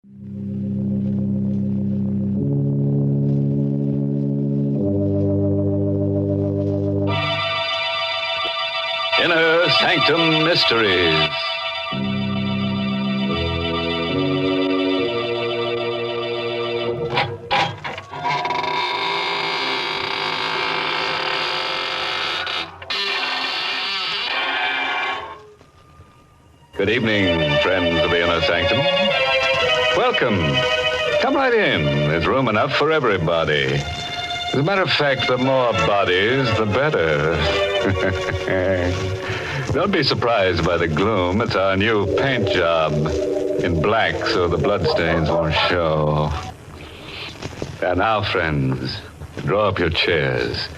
Inner Sanctum Mysteries. Good evening, friends of the Inner Sanctum. Welcome. Come right in. There's room enough for everybody. As a matter of fact, the more bodies, the better. Don't be surprised by the gloom. It's our new paint job in black so the bloodstains won't show. And now, friends, draw up your chairs.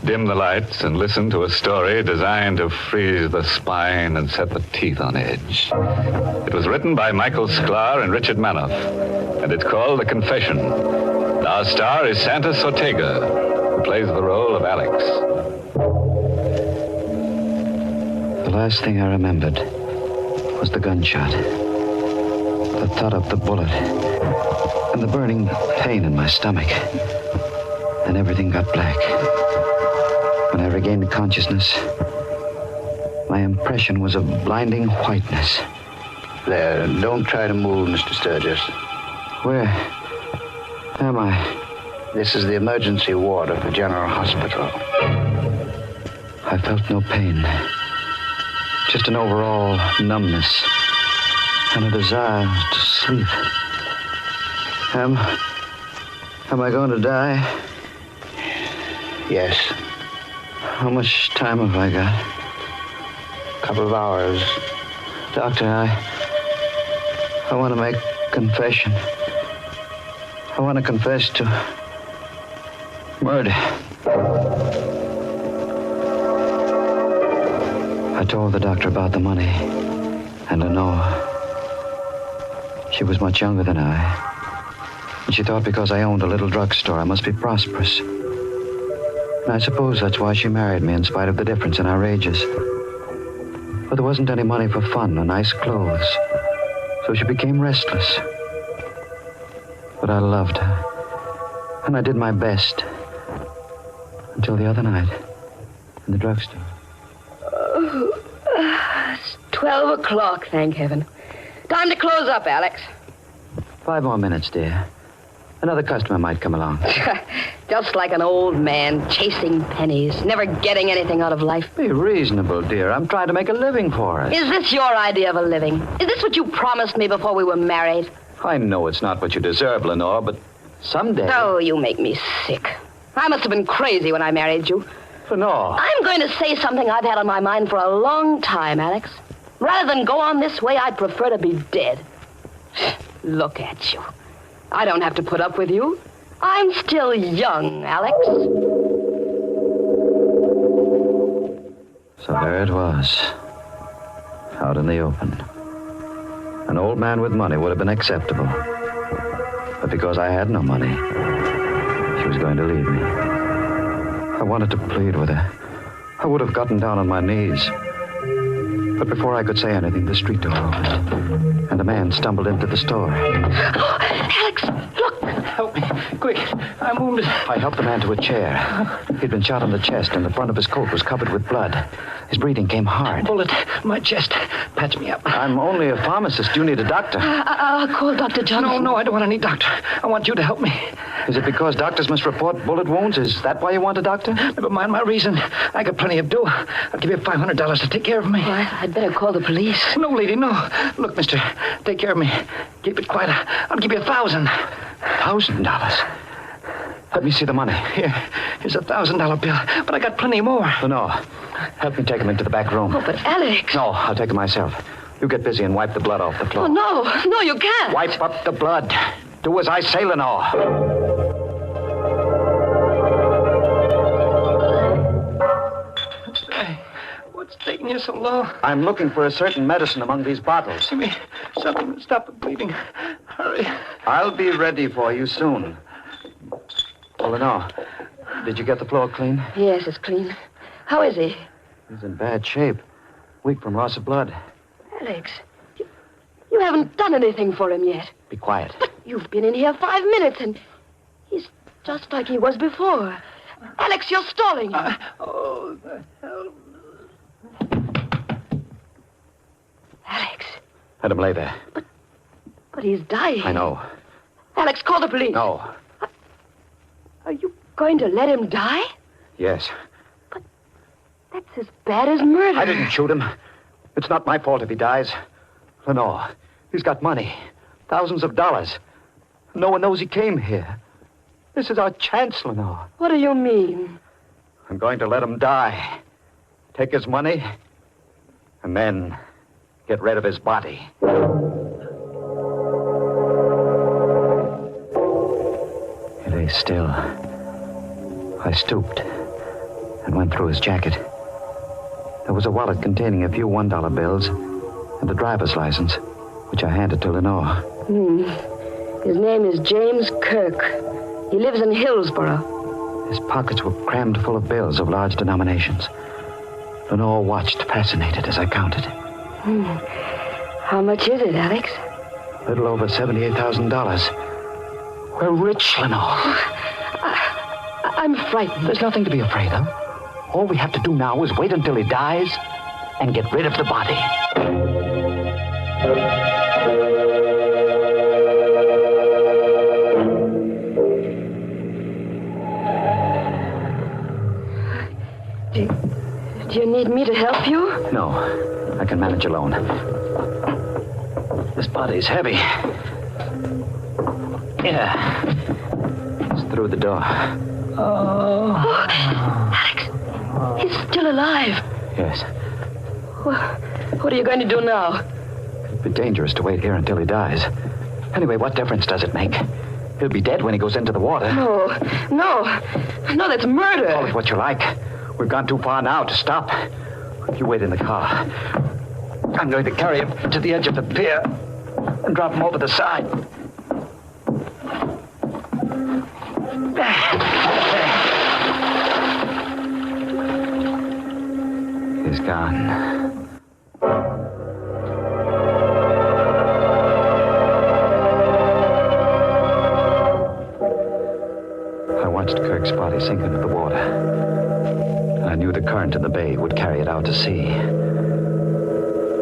Dim the lights and listen to a story designed to freeze the spine and set the teeth on edge. It was written by Michael Sklar and Richard Manoff, and it's called The Confession. Our star is Santos Ortega, who plays the role of Alex. The last thing I remembered was the gunshot, the thud of the bullet, and the burning pain in my stomach. Then everything got black. When I regained consciousness, my impression was of blinding whiteness. There, don't try to move, Mr. Sturgis. Where am I? This is the emergency ward of the General Hospital. I felt no pain. Just an overall numbness and a desire to sleep. Am I going to die? Yes. How much time have I got? A couple of hours. Doctor, I want to make a confession. I want to confess to murder. I told the doctor about the money and Lenore. She was much younger than I. And she thought because I owned a little drugstore, I must be prosperous. And I suppose that's why she married me in spite of the difference in our ages. But there wasn't any money for fun or nice clothes. So she became restless. But I loved her. And I did my best. Until the other night. In the drugstore. Oh, it's 12 o'clock, thank heaven. Time to close up, Alex. 5 more minutes, dear. Another customer might come along. Just like an old man chasing pennies, never getting anything out of life. Be reasonable, dear. I'm trying to make a living for us. Is this your idea of a living? Is this what you promised me before we were married? I know it's not what you deserve, Lenore, but someday... Oh, you make me sick. I must have been crazy when I married you. Lenore. I'm going to say something I've had on my mind for a long time, Alex. Rather than go on this way, I'd prefer to be dead. Look at you. I don't have to put up with you. I'm still young, Alex. So there it was. Out in the open. An old man with money would have been acceptable. But because I had no money, she was going to leave me. I wanted to plead with her. I would have gotten down on my knees. But before I could say anything, the street door opened, and a man stumbled into the store. Oh, Alex, look! Help me, quick. I'm wounded. I helped the man to a chair. He'd been shot in the chest, and the front of his coat was covered with blood. His breathing came hard. Bullet, my chest. Patch me up. I'm only a pharmacist. You need a doctor. I'll call Dr. Johnson. No, I don't want any doctor. I want you to help me. Is it because doctors must report bullet wounds? Is that why you want a doctor? Never mind my reason. I got plenty of dough. I'll give you $500 to take care of me. Well, I'd better call the police. No, lady, no. Look, mister, take care of me. Keep it quiet. I'll give you $1,000. $1,000? Let me see the money. Here's a $1,000 bill, but I got plenty more. No. Help me take him into the back room. Oh, but Alex. No, I'll take him myself. You get busy and wipe the blood off the floor. Oh, no, you can't. Wipe up the blood. Do as I say, Lenore. What's taking you so long? I'm looking for a certain medicine among these bottles. Give me something to stop the bleeding. Hurry. I'll be ready for you soon. Oh, Lenore, did you get the floor clean? Yes, it's clean. How is he? He's in bad shape. Weak from loss of blood. Alex, You haven't done anything for him yet. Be quiet. But you've been in here 5 minutes, and he's just like he was before. Alex, you're stalling. Oh, the hell. Alex, Let him lay there. but he's dying. I know. Alex, call the police. No. Are you going to let him die? Yes. That's as bad as murder. I didn't shoot him. It's not my fault if he dies. Lenore, he's got money. Thousands of dollars. No one knows he came here. This is our chance, Lenore. What do you mean? I'm going to let him die. Take his money, and then get rid of his body. He lay still. I stooped and went through his jacket. There was a wallet containing a few $1 bills and a driver's license, which I handed to Lenore. His name is James Kirk. He lives in Hillsborough. His pockets were crammed full of bills of large denominations. Lenore watched, fascinated, as I counted. How much is it, Alex? A little over $78,000. We're rich, Lenore. I'm frightened. There's nothing to be afraid of. All we have to do now is wait until he dies and get rid of the body. Do you need me to help you? No, I can manage alone. This body's heavy. Yeah. It's through the door. Alex, he's still alive. Yes. What are you going to do now? It'd be dangerous to wait here until he dies. Anyway, what difference does it make? He'll be dead when he goes into the water. No, that's murder. Call it what you like. We've gone too far now to stop. You wait in the car. I'm going to carry him to the edge of the pier and drop him over the side. He's gone. I watched Kirk's body sink into the water. I knew the current in the bay would carry it out to sea.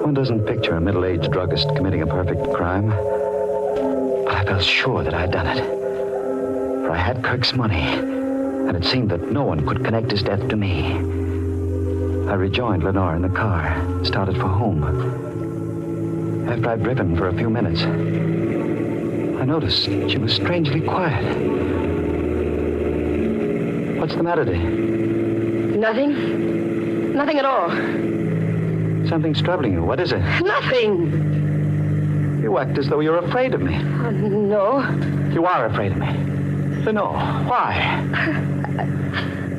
One doesn't picture a middle-aged druggist committing a perfect crime. But I felt sure that I'd done it. For I had Kirk's money, and it seemed that no one could connect his death to me. I rejoined Lenore in the car and started for home. After I'd driven for a few minutes, I noticed she was strangely quiet. What's the matter, dear? Nothing? Nothing at all. Something's troubling you. What is it? Nothing. You act as though you're afraid of me. No. You are afraid of me. Lenore, why?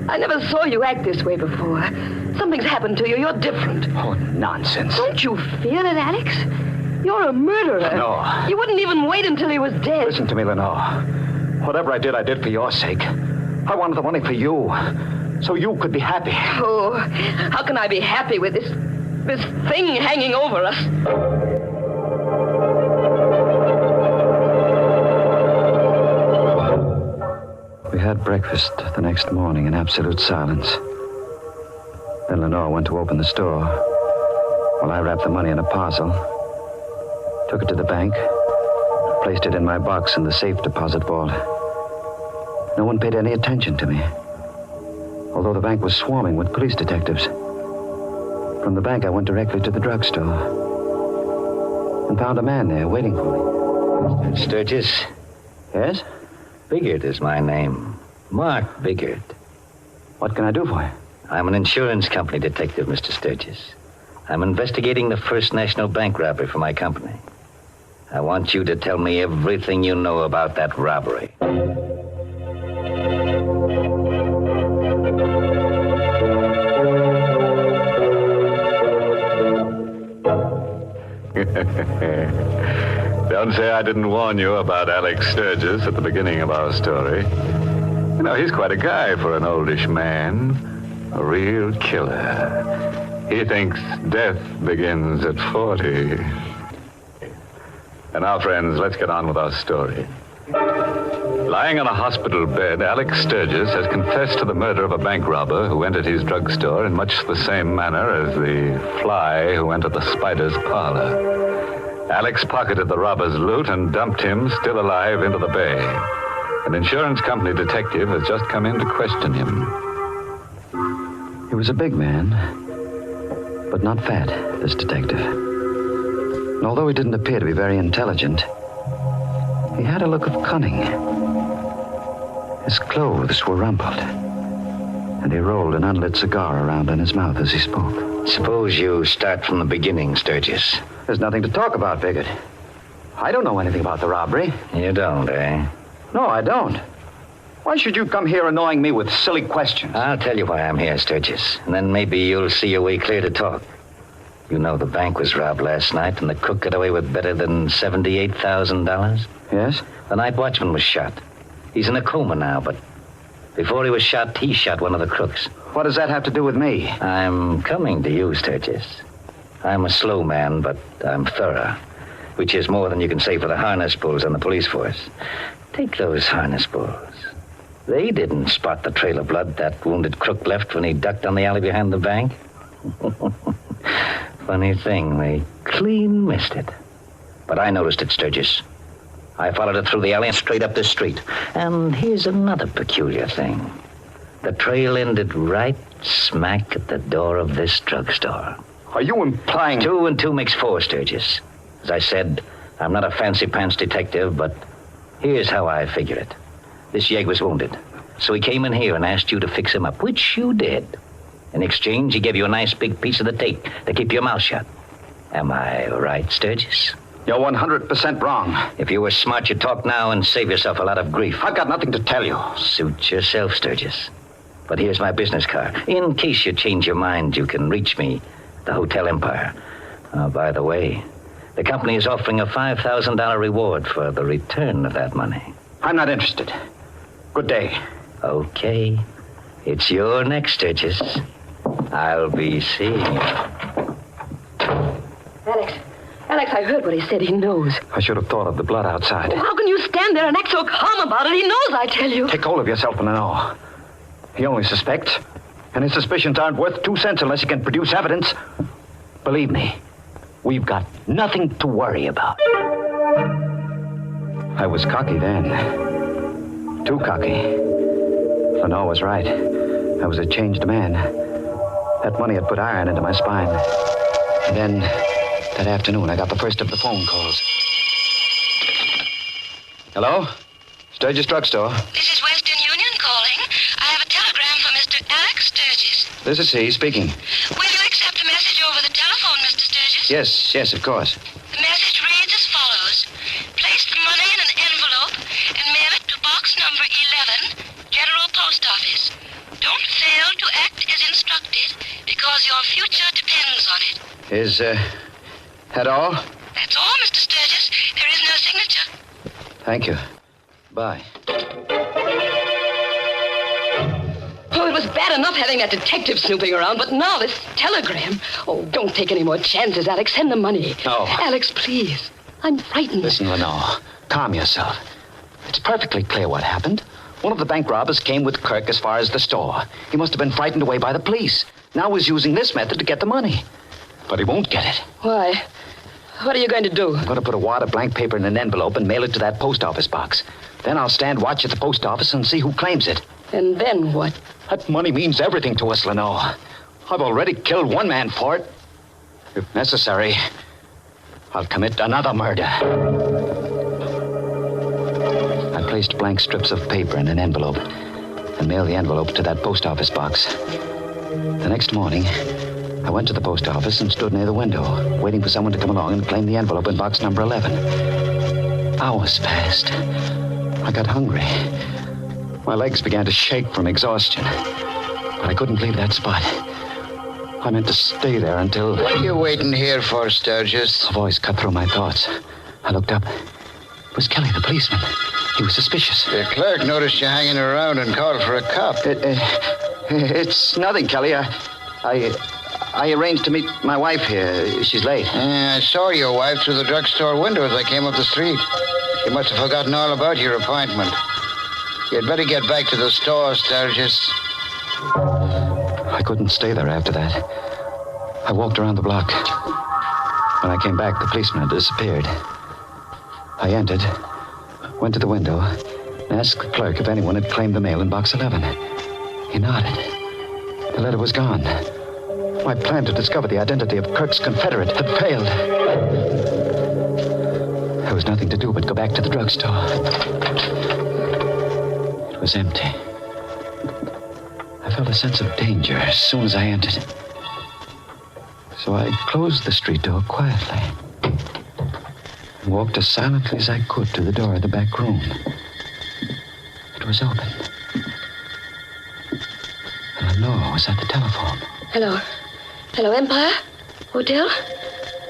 I never saw you act this way before. Something's happened to you. You're different. Oh, nonsense. Don't you feel it, Alex? You're a murderer. No. You wouldn't even wait until he was dead. Listen to me, Lenore. Whatever I did for your sake. I wanted the money for you, so you could be happy. Oh, how can I be happy with this thing hanging over us? We had breakfast the next morning in absolute silence. Then Lenore went to open the store, while I wrapped the money in a parcel, took it to the bank, placed it in my box in the safe deposit vault. No one paid any attention to me, although the bank was swarming with police detectives. From the bank, I went directly to the drugstore and found a man there waiting for me. Sturgis? Yes? Biggert is my name. Mark Biggert. What can I do for you? I'm an insurance company detective, Mr. Sturgis. I'm investigating the First National Bank robbery for my company. I want you to tell me everything you know about that robbery. Don't say I didn't warn you about Alex Sturgis at the beginning of our story. You know, he's quite a guy for an oldish man. A real killer. He thinks death begins at 40. And now, friends, let's get on with our story. Lying on a hospital bed, Alex Sturgis has confessed to the murder of a bank robber who entered his drugstore in much the same manner as the fly who entered the spider's parlor. Alex pocketed the robber's loot and dumped him, still alive, into the bay. An insurance company detective has just come in to question him. He was a big man, but not fat, this detective. And although he didn't appear to be very intelligent, he had a look of cunning. His clothes were rumpled, and he rolled an unlit cigar around in his mouth as he spoke. Suppose you start from the beginning, Sturgis. There's nothing to talk about, Bigot. I don't know anything about the robbery. You don't, eh? No, I don't. Why should you come here annoying me with silly questions? I'll tell you why I'm here, Sturgis, and then maybe you'll see your way clear to talk. You know the bank was robbed last night, and the crook got away with better than $78,000. Yes? The night watchman was shot. He's in a coma now, but before he was shot, he shot one of the crooks. What does that have to do with me? I'm coming to you, Sturgis. I'm a slow man, but I'm thorough, which is more than you can say for the harness bulls on the police force. Take those harness bulls. They didn't spot the trail of blood that wounded crook left when he ducked on the alley behind the bank. Funny thing, they clean missed it. But I noticed it, Sturgis. I followed it through the alley and straight up this street. And here's another peculiar thing. The trail ended right smack at the door of this drugstore. Are you implying... 2 and 2 makes 4, Sturgis. As I said, I'm not a fancy-pants detective, but here's how I figure it. This yegg was wounded, so he came in here and asked you to fix him up, which you did. In exchange, he gave you a nice big piece of the tape to keep your mouth shut. Am I right, Sturgis? You're 100% wrong. If you were smart, you'd talk now and save yourself a lot of grief. I've got nothing to tell you. Suit yourself, Sturgis. But here's my business card. In case you change your mind, you can reach me at the Hotel Empire. By the way, the company is offering a $5,000 reward for the return of that money. I'm not interested. Good day. Okay. It's your next, Sturgis. I'll be seeing you. Alex, I heard what he said. He knows. I should have thought of the blood outside. How can you stand there and act so calm about it? He knows, I tell you. Take hold of yourself and know. He only suspects, and his suspicions aren't worth 2 cents unless he can produce evidence. Believe me, we've got nothing to worry about. I was cocky then. Too cocky. Lenore was right. I was a changed man. That money had put iron into my spine. And then, that afternoon, I got the first of the phone calls. Hello? Sturgis Drugstore. This is Western Union calling. I have a telegram from Mr. Alex Sturgis. This is he speaking. Will you accept a message over the telephone, Mr. Sturgis? Yes, of course. The message reads as follows. Place the money in an envelope and mail it to box number 11, General Post Office. Don't fail to act as instructed because your future depends on it. Is, that all? That's all, Mr. Sturgis. There is no signature. Thank you. Bye. Oh, it was bad enough having that detective snooping around, but now this telegram. Oh, don't take any more chances, Alex. Send the money. No. Alex, please. I'm frightened. Listen, Lenore. Calm yourself. It's perfectly clear what happened. One of the bank robbers came with Kirk as far as the store. He must have been frightened away by the police. Now he's using this method to get the money. But he won't get it. Why? What are you going to do? I'm going to put a wad of blank paper in an envelope and mail it to that post office box. Then I'll stand watch at the post office and see who claims it. And then what? That money means everything to us, Lenore. I've already killed one man for it. If necessary, I'll commit another murder. I placed blank strips of paper in an envelope and mailed the envelope to that post office box. The next morning, I went to the post office and stood near the window, waiting for someone to come along and claim the envelope in box number 11. Hours passed. I got hungry. My legs began to shake from exhaustion. But I couldn't leave that spot. I meant to stay there until... What are you waiting here for, Sturgis? A voice cut through my thoughts. I looked up. It was Kelly, the policeman. He was suspicious. The clerk noticed you hanging around and called for a cop. It's nothing, Kelly. I arranged to meet my wife here. She's late. I saw your wife through the drugstore window as I came up the street. You must have forgotten all about your appointment. You'd better get back to the store, Sturgis. I couldn't stay there after that. I walked around the block. When I came back, the policeman had disappeared. I entered, went to the window, and asked the clerk if anyone had claimed the mail in box 11. He nodded. The letter was gone. My plan to discover the identity of Kirk's confederate had failed. There was nothing to do but go back to the drugstore. It was empty. I felt a sense of danger as soon as I entered. So I closed the street door quietly and walked as silently as I could to the door of the back room. It was open. Lenore was at the telephone. Hello. Hello, Empire? Hotel?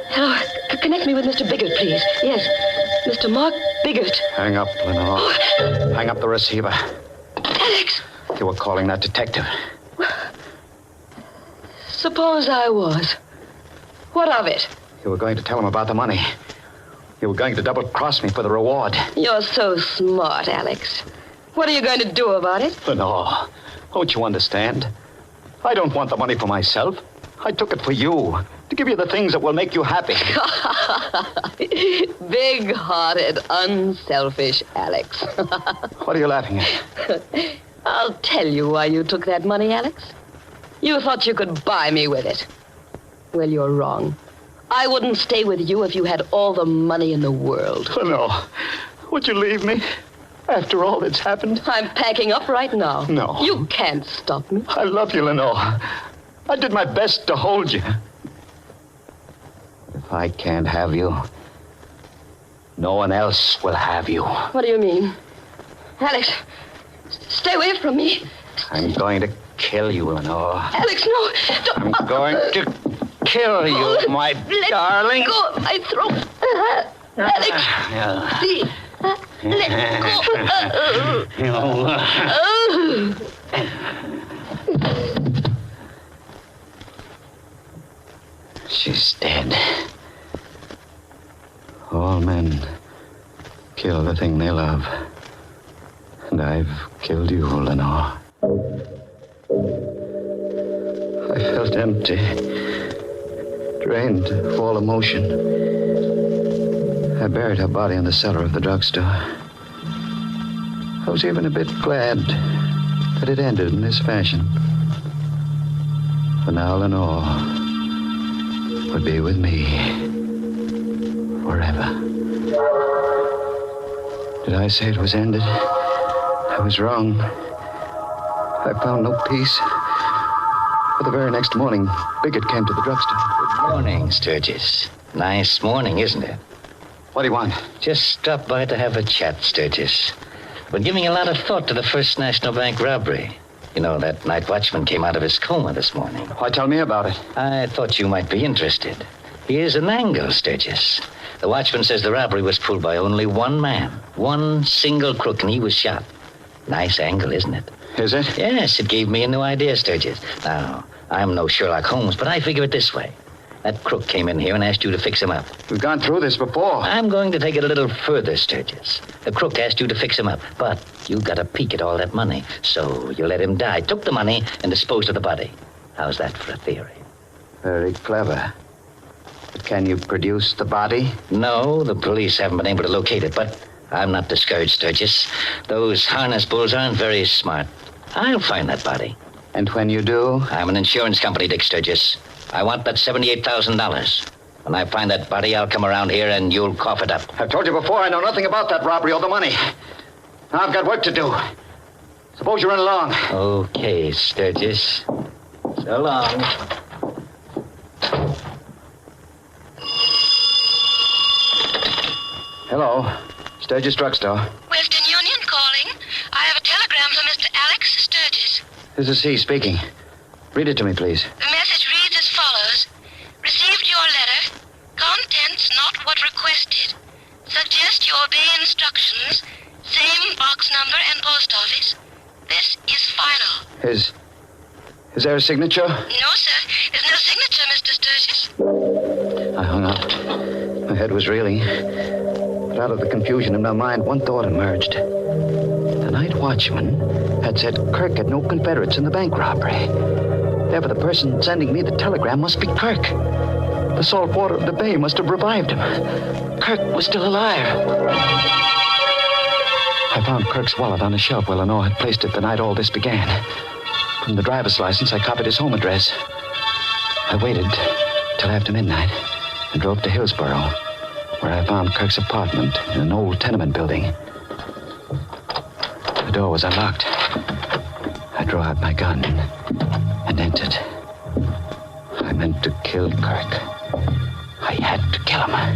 Hello. Connect me with Mr. Biggert, please. Yes. Mr. Mark Biggert. Hang up, Lenore. Hang up the receiver. Alex! You were calling that detective. Suppose I was. What of it? You were going to tell him about the money. You were going to double-cross me for the reward. You're so smart, Alex. What are you going to do about it? Lenore, don't you understand? I don't want the money for myself. I took it for you, to give you the things that will make you happy. Big-hearted, unselfish Alex. What are you laughing at? I'll tell you why you took that money, Alex. You thought you could buy me with it. Well, you're wrong. I wouldn't stay with you if you had all the money in the world. Lenore, would you leave me after all that's happened? I'm packing up right now. No. You can't stop me. I love you, Lenore. I did my best to hold you. If I can't have you, no one else will have you. What do you mean? Alex, stay away from me. I'm going to kill you, Lenore. Alex, no. Don't. I'm going to kill you, my darling. Let go of my throat. Alex, please. Let go. She's dead. All men kill the thing they love. And I've killed you, Lenore. I felt empty, drained of all emotion. I buried her body in the cellar of the drugstore. I was even a bit glad that it ended in this fashion. For now, Lenore would be with me forever. Did I say it was ended? I was wrong. I found no peace. For the very next morning, Biggert came to the drugstore. Good morning, Sturgis. Nice morning, isn't it? What do you want? Just stopped by to have a chat, Sturgis. Been giving a lot of thought to the First National Bank robbery. You know, that night watchman came out of his coma this morning. Why, tell me about it. I thought you might be interested. Here's an angle, Sturgis. The watchman says the robbery was pulled by only one man. One single crook, and he was shot. Nice angle, isn't it? Is it? Yes, it gave me a new idea, Sturgis. Now, I'm no Sherlock Holmes, but I figure it this way. That crook came in here and asked you to fix him up. We've gone through this before. I'm going to take it a little further, Sturgis. The crook asked you to fix him up, but you got a peek at all that money. So you let him die, took the money, and disposed of the body. How's that for a theory? Very clever. But can you produce the body? No, the police haven't been able to locate it, but I'm not discouraged, Sturgis. Those harness bulls aren't very smart. I'll find that body. And when you do? I'm an insurance company, Dick Sturgis. I want that $78,000. When I find that body, I'll come around here and you'll cough it up. I've told you before, I know nothing about that robbery or the money. Now I've got work to do. Suppose you run along. Okay, Sturgis. So long. Hello. Sturgis Drugstore. Western Union calling. I have a telegram from Mr. Alex Sturgis. This is he speaking. Read it to me, please. The message reads as follows. Received your letter. Contents not what requested. Suggest you obey instructions. Same box number and post office. This is final. Is there a signature? No, sir. There's no signature, Mr. Sturgis. I hung up. My head was reeling. But out of the confusion in my mind, one thought emerged. The night watchman had said Kirk had no Confederates in the bank robbery. Therefore, the person sending me the telegram must be Kirk. The salt water of the bay must have revived him. Kirk was still alive. I found Kirk's wallet on a shelf where Lenore had placed it the night all this began. From the driver's license, I copied his home address. I waited till after midnight and drove to Hillsborough, where I found Kirk's apartment in an old tenement building. The door was unlocked. I drew out my gun and entered. I meant to kill Kirk. I had to kill him.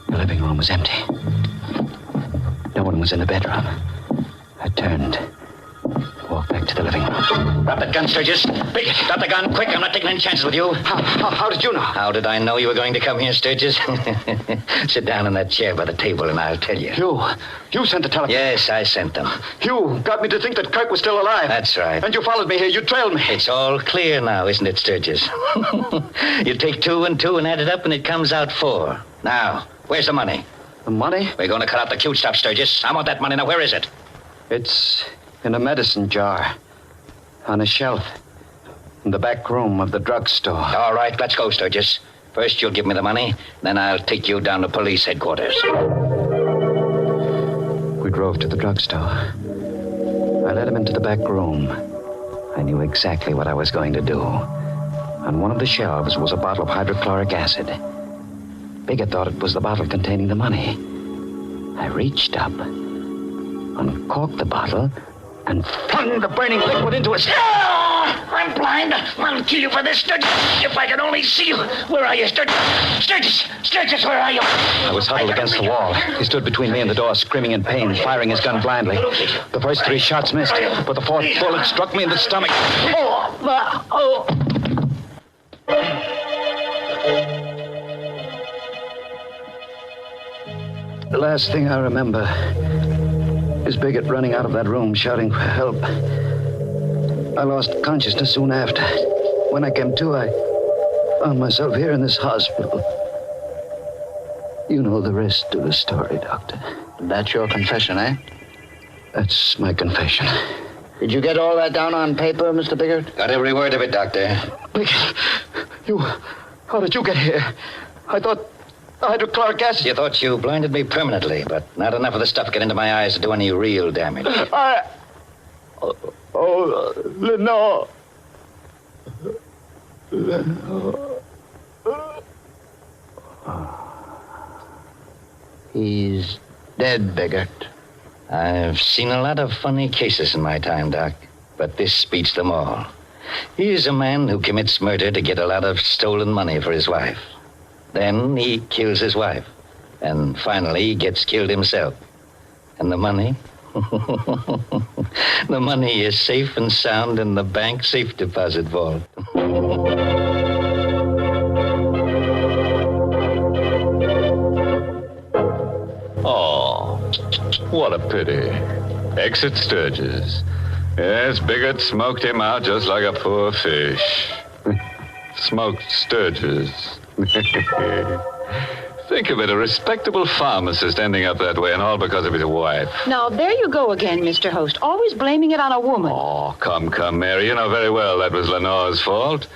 The living room was empty. No one was in the bedroom. I turned, walked back to the living room. Drop that gun, Sturgis. Quick, drop the gun, quick. I'm not taking any chances with you. How did you know? How did I know you were going to come here, Sturgis? Sit down in that chair by the table and I'll tell you. You sent the telegram? Yes, I sent them. You got me to think that Kirk was still alive. That's right. And you followed me here. You trailed me. It's all clear now, isn't it, Sturgis? You take 2 and 2 and add it up and it comes out 4. Now, where's the money? The money? We're going to cut out the cute stuff, Sturgis. I want that money. Now, where is it? It's in a medicine jar on a shelf in the back room of the drugstore. All right, let's go, Sturgis. First, you'll give me the money, then I'll take you down to police headquarters. We drove to the drugstore. I led him into the back room. I knew exactly what I was going to do. On one of the shelves was a bottle of hydrochloric acid. Biggett thought it was the bottle containing the money. I reached up, uncorked the bottle, and flung the burning liquid into his... I'm blind. I'll kill you for this, Sturgis. If I could only see you. Where are you, Sturgis? Sturgis, where are you? I was huddled against the wall. He stood between me and the door, screaming in pain, firing his gun blindly. The first 3 shots missed, but the 4th bullet struck me in the stomach. The last thing I remember is Biggett running out of that room, shouting for help. I lost consciousness soon after. When I came to, I found myself here in this hospital. You know the rest of the story, Doctor. That's your confession, eh? That's my confession. Did you get all that down on paper, Mr. Biggert? Got every word of it, Doctor. Biggett, how did you get here? I thought the hydrochloric acid... You thought you blinded me permanently, but not enough of the stuff get into my eyes to do any real damage. Lenore. He's dead, Biggert. I've seen a lot of funny cases in my time, Doc, but this beats them all. He's a man who commits murder to get a lot of stolen money for his wife. Then he kills his wife. And finally, he gets killed himself. And the money? The money is safe and sound in the bank safe deposit vault. Oh, what a pity. Exit Sturgis. Yes, Biggett smoked him out just like a poor fish. Smoked Sturgis. Think of it, a respectable pharmacist ending up that way, and all because of his wife. Now, there you go again, Mr. Host. Always blaming it on a woman. Oh, come, Mary. You know very well that was Lenore's fault.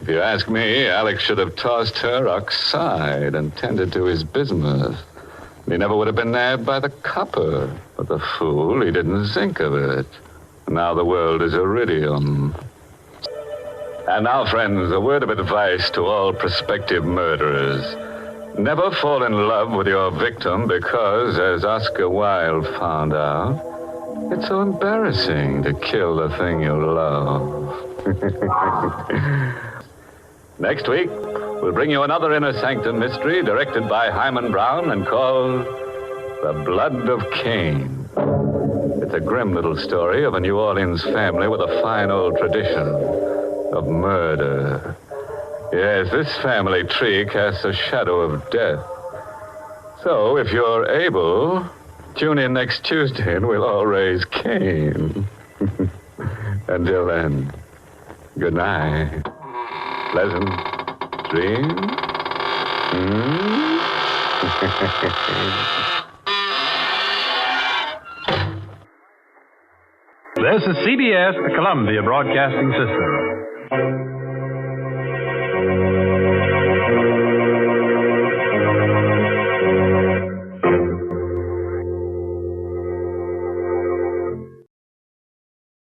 If you ask me, Alex should have tossed her aside and tended to his business. He never would have been nabbed by the copper. But the fool, he didn't think of it. Now the world is iridium. And now, friends, a word of advice to all prospective murderers. Never fall in love with your victim because, as Oscar Wilde found out, it's so embarrassing to kill the thing you love. Next week, we'll bring you another Inner Sanctum mystery directed by Hyman Brown and called The Blood of Cain. It's a grim little story of a New Orleans family with a fine old tradition of murder. Yes, this family tree casts a shadow of death. So, if you're able, tune in next Tuesday and we'll all raise Cain. Until then, good night. Pleasant dreams. This is CBS, the Columbia Broadcasting System.